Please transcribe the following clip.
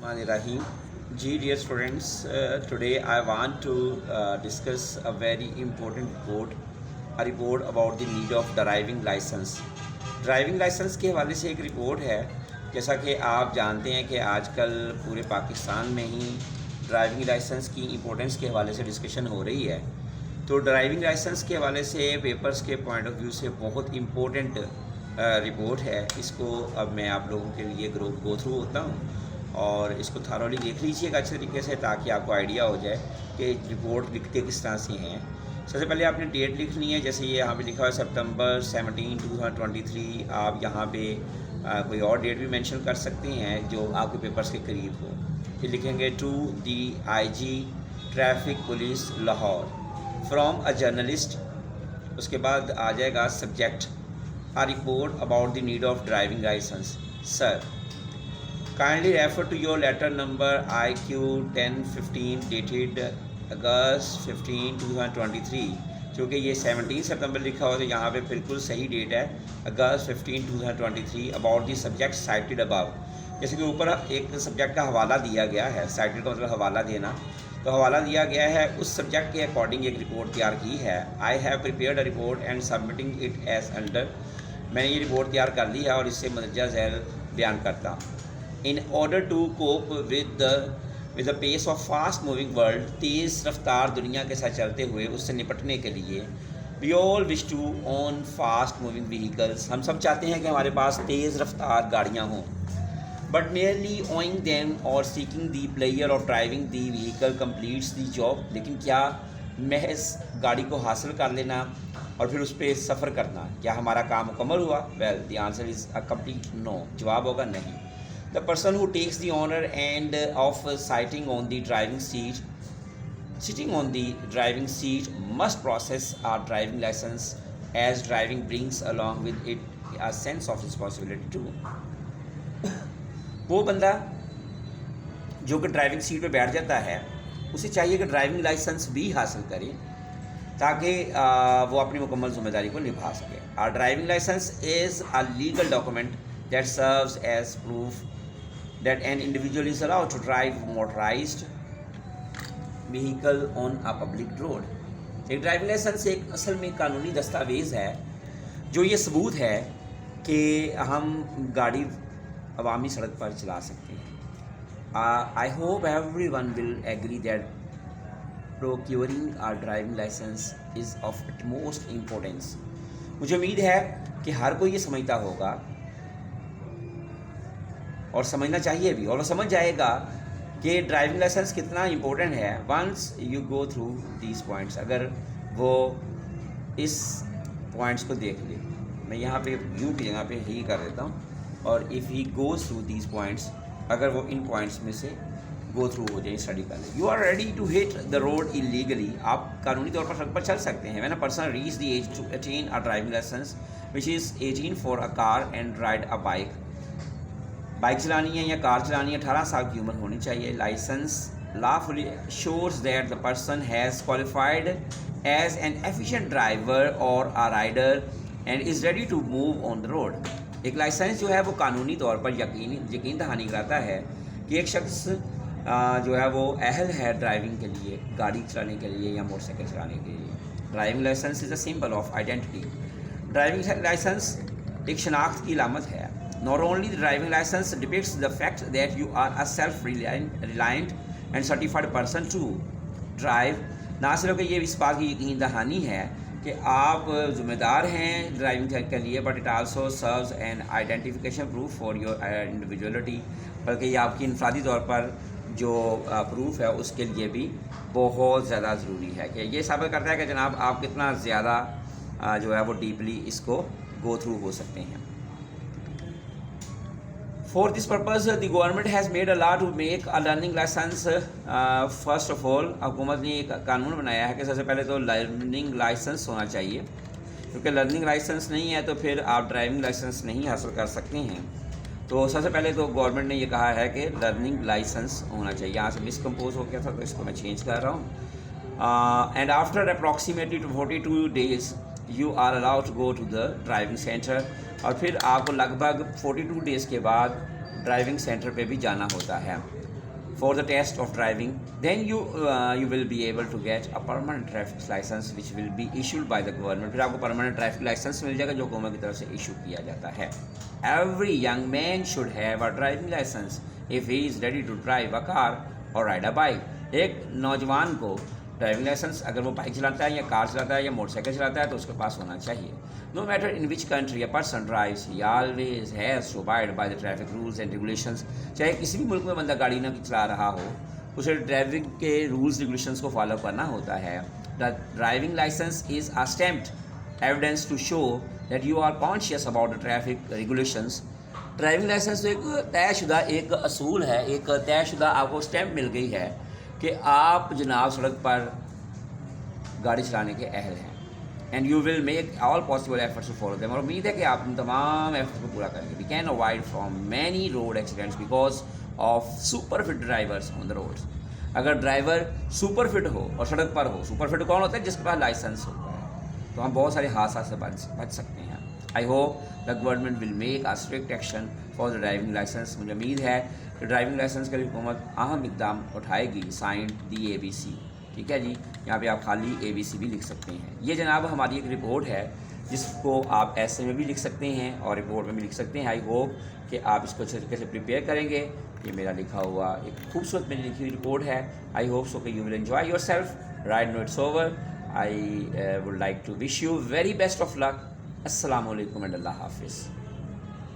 Bismillahirrahmanirrahim. Dear students, today I want to discuss a very important report about the need of driving license. Driving licence کے حوالے سے ایک report ہے. جیسا کہ آپ جانتے ہیں کہ آج کل پورے پاکستان میں ہی ڈرائیونگ لائسنس کی امپورٹنس کے حوالے سے ڈسکشن ہو رہی ہے. تو ڈرائیونگ لائسنس کے حوالے سے پیپرز کے پوائنٹ آف ویو سے بہت امپورٹنٹ رپورٹ ہے. اس کو اب میں آپ لوگوں کے لیے گو تھرو ہوتا ہوں اور اس کو تھارولی دیکھ لیجیے گا اچھے طریقے سے تاکہ آپ کو آئیڈیا ہو جائے کہ رپورٹ لکھتے کس طرح سے ہیں. سب سے پہلے آپ نے ڈیٹ لکھنی ہے. جیسے یہ یہاں پہ لکھا ہوا ہے سپتمبر 17 2023. آپ یہاں پہ کوئی اور ڈیٹ بھی مینشن کر سکتے ہیں جو آپ کے پیپرز کے قریب ہو. پھر لکھیں گے to the IG traffic police Lahore from a journalist. اس کے بعد آ جائے گا subject a report about the need of driving license. Sir, kindly refer to your letter number IQ 1015 dated August 15 2023. چونکہ یہ 17 سپتمبر لکھا ہوا تو یہاں پہ بالکل صحیح ڈیٹ ہے August 15 2023 about the subject cited above. جیسے کہ اوپر ایک سبجیکٹ کا حوالہ دیا گیا ہے. cited کا مطلب حوالہ دینا. تو حوالہ دیا گیا ہے اس سبجیکٹ کے اکارڈنگ ایک رپورٹ تیار کی ہے. I have prepared a report and submitting it as under. میں نے یہ رپورٹ تیار کر لی ہے اور اس سے مندرجہ ذیل بیان کرتا ہوں. In order to cope with the pace of fast moving world. تیز رفتار دنیا کے ساتھ چلتے ہوئے اس سے نپٹنے کے لیے we all wish to own fast moving vehicles. ہم سب چاہتے ہیں کہ ہمارے پاس تیز رفتار گاڑیاں ہوں. But merely owning them or seeking the pleasure of driving the vehicle completes the job. لیکن کیا محض گاڑی کو حاصل کر لینا اور پھر اس پہ سفر کرنا کیا ہمارا کام مکمل ہوا؟ Well the answer is a complete no. جواب ہوگا نہیں. The person who takes the honour and of sitting on the driving seat must process our driving licence as driving brings along with it a sense of responsibility too. وہ بندہ جو کہ driving seat پہ بیٹھ جاتا ہے اسے چاہیے کہ ڈرائیونگ لائسنس بھی حاصل کرے تاکہ وہ اپنی مکمل ذمہ داری کو نبھا سکے. Our driving license is a legal document that serves as proof that an individual is allowed to drive motorized vehicle on a public road. ایک ڈرائیونگ لائسنس ایک اصل میں قانونی دستاویز ہے جو یہ ثبوت ہے کہ ہم گاڑی عوامی سڑک پر چلا سکتے ہیں. I hope everyone will agree that procuring our driving license is of utmost importance. مجھے امید ہے کہ ہر کوئی یہ سمجھتا ہوگا اور سمجھنا چاہیے بھی اور وہ سمجھ جائے گا کہ ڈرائیونگ لائسنس کتنا امپورٹنٹ ہے. once you go through these points. اگر وہ اس پوائنٹس کو دیکھ لے. میں یہاں پہ یوں کی جگہ پہ ہی کر دیتا ہوں اور if he goes through these points اگر وہ ان پوائنٹس میں سے گو تھرو ہو جائیں اسٹڈی کر لیں. You are ready to hit the road illegally. آپ قانونی طور پر سڑک پر چل سکتے ہیں. when a person reach the age to attain a driving license which is 18 for a car and ride a bike. Bike چلانی ہے یا کار چلانی ہے 18 سال کی عمر ہونی چاہیے. Licence lawfully shows that the person has qualified as an efficient driver or a rider and is ready to move on the road. ایک لائسنس جو ہے وہ قانونی طور پر یقین دہانی کراتا ہے کہ ایک شخص جو ہے وہ اہل ہے ڈرائیونگ کے لیے, گاڑی چلانے کے لیے یا موٹر سائیکل چلانے کے لیے. Driving licence is a symbol of identity. Driving licence ایک شناخت کی علامت ہے. Not only the driving license depicts the fact that you are a self-reliant and certified person to drive. نہ صرف کہ یہ اس بات کی یقین دہانی ہے کہ آپ ذمہ دار ہیں ڈرائیونگ کے لیے, but it also serves an identification proof for your individuality. بلکہ یہ آپ کی انفرادی طور پر جو پروف ہے اس کے لیے بھی بہت زیادہ ضروری ہے کہ یہ ثابت کرتا ہے کہ جناب آپ کتنا زیادہ جو ہے وہ ڈیپلی اس کو گو تھرو ہو سکتے ہیں. For this purpose, the government has made a law to make a learning license. First of all, حکومت نے ایک قانون بنایا ہے کہ سب سے پہلے تو لرننگ لائسنس ہونا چاہیے, کیونکہ لرننگ لائسنس نہیں ہے تو پھر آپ ڈرائیونگ لائسنس نہیں حاصل کر سکتے ہیں. تو سب سے پہلے تو گورنمنٹ نے یہ کہا ہے کہ لرننگ لائسنس ہونا چاہیے. یہاں سے مس کمپوز ہو گیا تھا تو اس کو میں چینج کر رہا ہوں. And after approximately 42 days you are allowed to go to the driving center. اور پھر آپ کو لگ بھگ 42 days کے بعد ڈرائیونگ سینٹر پہ بھی جانا ہوتا ہے. for the test of driving, then you will be able to get a permanent traffic license which will be issued by the government. پھر آپ کو permanent traffic license مل جائے گا جو حکومت کی طرف سے ایشو کیا جاتا ہے. Every young man should have a driving license if he is ready to drive a car or ride a bike. ایک نوجوان کو ڈرائیونگ لائسنس اگر وہ بائک چلاتا ہے یا کار چلاتا ہے یا موٹر سائیکل چلاتا ہے تو اس کے پاس ہونا چاہیے. No matter in which country a person drives he always has to abide by the traffic rules and regulations. چاہے کسی بھی ملک میں بندہ گاڑی نہ چلا رہا ہو اسے ڈرائیونگ کے رولز ریگولیشنز کو فالو کرنا ہوتا ہے. The driving licence is a stamped evidence to show that you are conscious about the traffic regulations. Driving licence ایک طے شدہ ایک اصول ہے, ایک طے شدہ آپ کو اسٹیمپ مل گئی ہے کہ آپ جناب سڑک پر گاڑی چلانے کے اہل ہیں. And you will make all possible efforts to follow them. اور امید ہے کہ آپ ان تمام ایفرٹس کو پورا کریں گے. We can avoid from many road accidents because of super fit drivers on the roads. اگر ڈرائیور سپر فٹ ہو اور سڑک پر ہو, سپر فٹ کون ہوتا ہے؟ جس کے پاس لائسنس ہوتا ہے, تو ہم بہت سارے حادثات سے بچ سکتے ہیں. I hope the government will make a strict action for the driving licence. مجھے امید ہے کہ ڈرائیونگ لائسنس کے لیے حکومت اہم اقدام اٹھائے گی. سائنڈ دی ABC. ٹھیک ہے جی, یہاں پہ آپ خالی ABC بھی لکھ سکتے ہیں. یہ جناب ہماری ایک رپورٹ ہے جس کو آپ ایسے میں بھی لکھ سکتے ہیں اور رپورٹ میں بھی لکھ سکتے ہیں. آئی ہوپ کہ آپ اس کو اچھے طریقے سے پریپیئر کریں گے. یہ میرا لکھا ہوا ایک خوبصورت میری لکھی ہوئی رپورٹ ہے. آئی ہوپ سو کہ you will enjoy yourself. Ride no it's over. I would like to wish you very best of luck. السلام علیکم اینڈ اللہ حافظ.